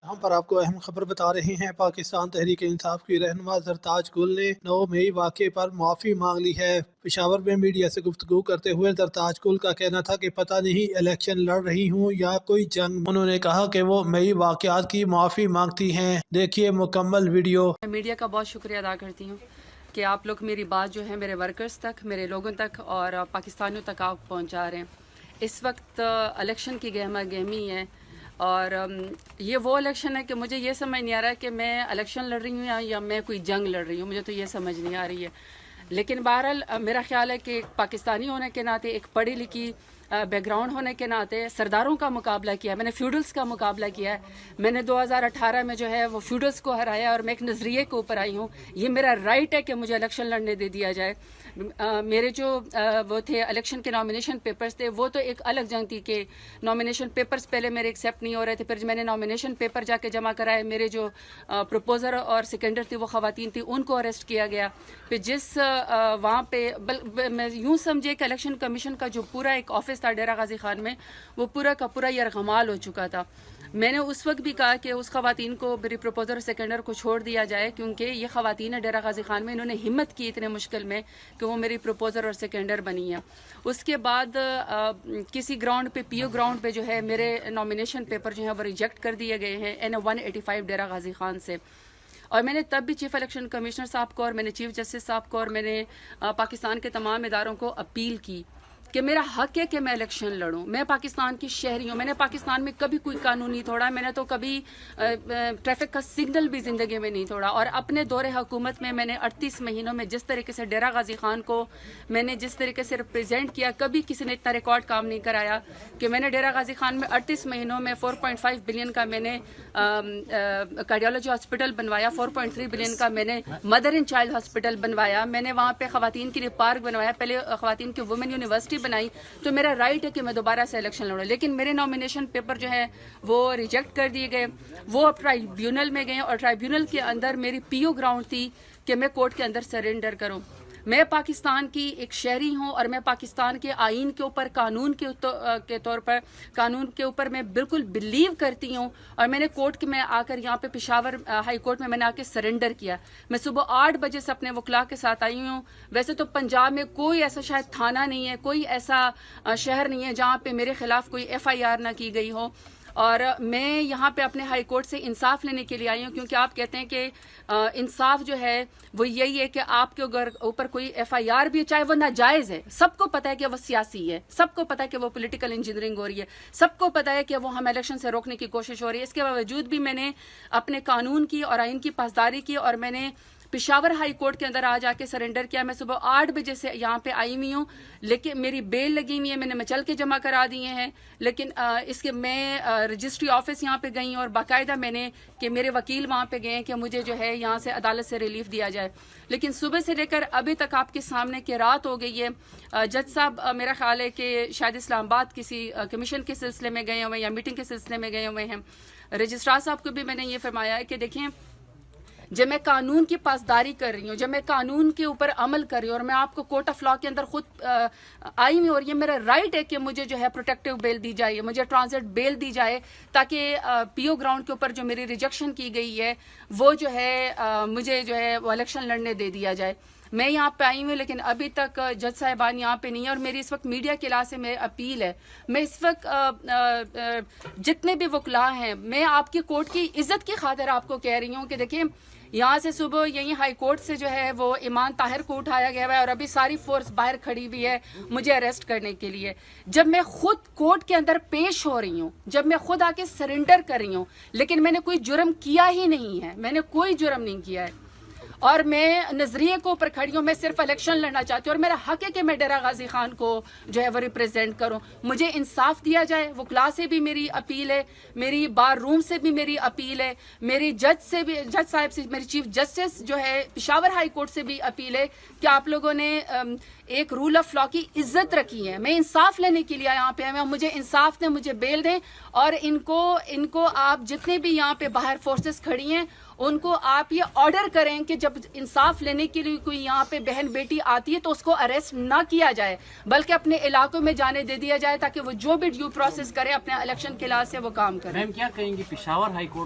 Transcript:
यहाँ पर आपको अहम खबर बता रहे हैं। पाकिस्तान तहरीक इंसाफ की रहनुमा जरताज गुल ने 9 मई वाक़े पर माफ़ी मांग ली है। पेशावर में मीडिया से गुफ्तगू करते हुए जरताज गुल का कहना था कि पता नहीं इलेक्शन लड़ रही हूँ या कोई जंग। उन्होंने कहा कि वो मई वाक़यात की माफ़ी मांगती हैं। देखिए मुकम्मल वीडियो। मीडिया का बहुत शुक्रिया अदा करती हूँ कि आप लोग मेरी बात जो है मेरे वर्कर्स तक, मेरे लोगों तक और पाकिस्तानियों तक आप पहुँचा रहे हैं। इस वक्त इलेक्शन की गहमा गहमी है और ये वो इलेक्शन है कि मुझे ये समझ नहीं आ रहा है कि मैं इलेक्शन लड़ रही हूँ या मैं कोई जंग लड़ रही हूँ। मुझे तो ये समझ नहीं आ रही है। लेकिन बहरहाल मेरा ख्याल है कि एक पाकिस्तानी होने के नाते, एक पढ़ी लिखी बैकग्राउंड होने के नाते सरदारों का मुकाबला किया है, मैंने फ्यूडल्स का मुकाबला किया है। मैंने 2018 में जो है वो फ्यूडल्स को हराया और मैं एक नज़रिए के ऊपर आई हूँ। ये मेरा राइट है कि मुझे इलेक्शन लड़ने दे दिया जाए। मेरे जो वो थे इलेक्शन के नॉमिनेशन पेपर्स थे, वो तो एक अलग जंग थी कि नॉमिनेशन पेपर्स पहले मेरे एक्सेप्ट नहीं हो रहे थे। फिर मैंने नॉमिनेशन पेपर जाके जमा कराए, मेरे जो प्रपोजर और सेकेंडर थी वो ख़वातीन थी, उनको अरेस्ट किया गया। फिर जिस वहाँ पे मैं यूँ समझिए कि इलेक्शन कमीशन का जो पूरा एक ऑफिस था डेरा गाजी खान में, वो पूरा का पूरा यरगमाल हो चुका था। मैंने उस वक्त भी कहा कि उस ख़वातीन को, मेरी प्रपोजर और सेकेंडर को छोड़ दिया जाए, क्योंकि ये ख़वातीन है डेरा गाजी खान में, इन्होंने हिम्मत की इतने मुश्किल में कि वो मेरी प्रपोजर और सेकेंडर बनी है। उसके बाद किसी ग्राउंड पे, पीओ ग्राउंड पे जो है मेरे नॉमिनेशन पेपर जो है वो रिजेक्ट कर दिए गए हैं NA 185 डेरा गाजी खान से। और मैंने तब भी चीफ इलेक्शन कमिश्नर साहब को और मैंने चीफ जस्टिस साहब को और मैंने पाकिस्तान के तमाम इदारों को अपील की कि मेरा हक है कि मैं इलेक्शन लड़ूं। मैं पाकिस्तान की शहरी हूँ, मैंने पाकिस्तान में कभी कोई कानून नहीं तोड़ा, मैंने तो कभी ट्रैफिक का सिग्नल भी ज़िंदगी में नहीं तोड़ा। और अपने दौरे हुकूमत में मैंने 38 महीनों में जिस तरीके से डेरा गाजी खान को मैंने जिस तरीके से रिप्रेजेंट किया, कभी किसी ने इतना रिकॉर्ड काम नहीं कराया कि मैंने डेरा गाजी खान में 38 महीनों में 4.5 बिलियन का मैंने कार्डियोलॉजी हॉस्पिटल बनवाया, 4.3 बिलियन का मैंने मदर एंड चाइल्ड हॉस्पिटल बनवाया, मैंने वहाँ पे ख़वातीन के लिए पार्क बनवाया, पहले ख़वातीन की वुमेन यूनिवर्सिटी बनाई। तो मेरा राइट है कि मैं दोबारा से इलेक्शन लड़ूं। लेकिन मेरे नॉमिनेशन पेपर जो है वो रिजेक्ट कर दिए गए। वो अब ट्राइब्यूनल में गए और ट्राइब्यूनल के अंदर मेरी पीओ ग्राउंड थी कि मैं कोर्ट के अंदर सरेंडर करूं। मैं पाकिस्तान की एक शहरी हूं और मैं पाकिस्तान के आइन के ऊपर, कानून के तौर पर, कानून के ऊपर मैं बिल्कुल बिलीव करती हूं। और मैंने कोर्ट में आकर यहाँ पे पेशावर हाई कोर्ट में मैंने आके सरेंडर किया। मैं सुबह 8 बजे से अपने वकला के साथ आई हूँ। वैसे तो पंजाब में कोई ऐसा शायद थाना नहीं है, कोई ऐसा शहर नहीं है जहाँ पे मेरे खिलाफ कोई FIR ना की गई हो। और मैं यहाँ पे अपने हाई कोर्ट से इंसाफ लेने के लिए आई हूँ, क्योंकि आप कहते हैं कि इंसाफ जो है वो यही है कि आपके ऊपर कोई FIR भी, चाहे वो नाजायज़ है, सबको पता है कि वो सियासी है, सबको पता है कि वो पॉलिटिकल इंजीनियरिंग हो रही है, सबको पता है कि वो हम इलेक्शन से रोकने की कोशिश हो रही है। इसके बावजूद भी मैंने अपने कानून की और आइन की पासदारी की और मैंने पेशावर हाई कोर्ट के अंदर आज आके सरेंडर किया। मैं सुबह 8 बजे से यहाँ पे आई हुई हूँ, लेकिन मेरी बेल लगी हुई है, मैंने मचल के जमा करा दिए हैं। लेकिन इसके मैं रजिस्ट्री ऑफिस यहाँ पे गई और बाकायदा मैंने कि मेरे वकील वहाँ पे गए कि मुझे जो है यहाँ से अदालत से रिलीफ दिया जाए। लेकिन सुबह से लेकर अभी तक आपके सामने कि रात हो गई है। जज साहब मेरा ख्याल है कि शायद इस्लामाबाद किसी कमीशन के सिलसिले में गए हुए हैं या मीटिंग के सिलसिले में गए हुए हैं। रजिस्ट्रार साहब को भी मैंने ये फरमाया है कि देखें, जब मैं कानून की पासदारी कर रही हूँ, जब मैं कानून के ऊपर अमल कर रही हूँ और मैं आपको कोर्ट ऑफ लॉ के अंदर खुद आई हुई, और ये मेरा राइट है कि मुझे जो है प्रोटेक्टिव बेल दी जाए, मुझे ट्रांजिट बेल दी जाए, ताकि पीओ ग्राउंड के ऊपर जो मेरी रिजेक्शन की गई है वो जो है मुझे जो है वो इलेक्शन लड़ने दे दिया जाए। मैं यहाँ पे आई हूँ, लेकिन अभी तक जज साहिबान यहाँ पे नहीं है। और मेरी इस वक्त मीडिया के इलाज से मेरी अपील है, मैं इस वक्त जितने भी वकला हैं, मैं आपकी कोर्ट की इज्जत की खातिर आपको कह रही हूँ कि देखिए, यहाँ से सुबह यही हाई कोर्ट से जो है वो ईमान ताहिर को उठाया गया है और अभी सारी फोर्स बाहर खड़ी हुई है मुझे अरेस्ट करने के लिए। जब मैं खुद कोर्ट के अंदर पेश हो रही हूँ, जब मैं खुद आके सरेंडर कर रही हूँ, लेकिन मैंने कोई जुर्म किया ही नहीं है, मैंने कोई जुर्म नहीं किया है और मैं नजरिए को ऊपर खड़ी हूँ। मैं सिर्फ इलेक्शन लड़ना चाहती हूँ और मेरा हक है कि मैं डेरा गाजी खान को जो है वो रिप्रेजेंट करूँ। मुझे इंसाफ दिया जाए। वकला से भी मेरी अपील है, मेरी बार रूम से भी मेरी अपील है, मेरी जज से भी, जज साहब से, मेरी चीफ जस्टिस जो है पेशावर हाई कोर्ट से भी अपील है कि आप लोगों ने एक रूल ऑफ लॉ की इज्जत रखी है। मैं इंसाफ लेने के लिए यहाँ पे आया हूँ, मुझे इंसाफ दें, मुझे बेल दें। और इनको आप जितने भी यहाँ पे बाहर फोर्सेस खड़ी हैं उनको आप ये ऑर्डर करें कि जब इंसाफ लेने के लिए कोई यहाँ पे बहन बेटी आती है तो उसको अरेस्ट ना किया जाए, बल्कि अपने इलाकों में जाने दे दिया जाए, ताकि वो जो भी ड्यू प्रोसेस करे अपने इलेक्शन के लिहाज से वो काम करे। मैम क्या कहेंगी पेशावर हाई कोर्ट